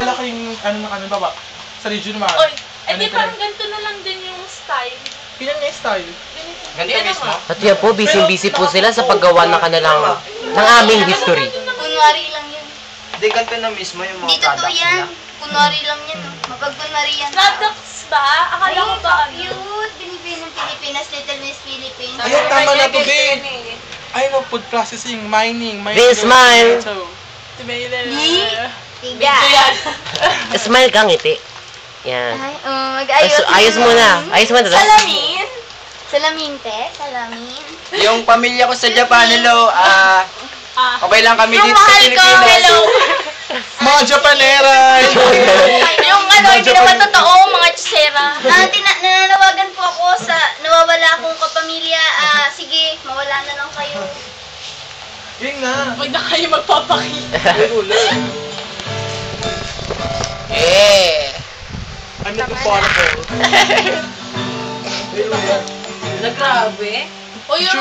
Malaki yung ano baba sa region man. Oy, di parang ganito na lang din yung style. Pinan niya yung style. Ganito mismo? At yan po, busy-busy po sila sa paggawa ng kanilang, ng aming history. Kunwari lang yun. Hindi, ganito na mismo yung mga Hindi totoo products yan. nila. Kunwari lang yan. Mapagkunwari yan. Products ba? Akala ko ba ano? Cute. Binibili ng Pilipinas. Little Miss Philippines. Ayun, tama na to, babe. Ay, no, food processing, mining. Bill, smile. Tiga. Smile kang ngiti. Yan. Ay, mag-ayos. Ayos mo na. Ayos mo na. Salamin. Salamin, te. Salamin. Yung pamilya ko sa Japan, hello, okay lang kami Yung dito sa mahal ko, Pilipinas. hello. Mga Japanera! Yung ano, hindi naman totoo, mga chisera. Nananawagan po ako sa nawawala akong kapamilya. Sige, mawala na lang kayo. Yun na. Huwag na kayo magpapakita. Yun ulit. Eh. I'm not comfortable. Na grabe. O yun.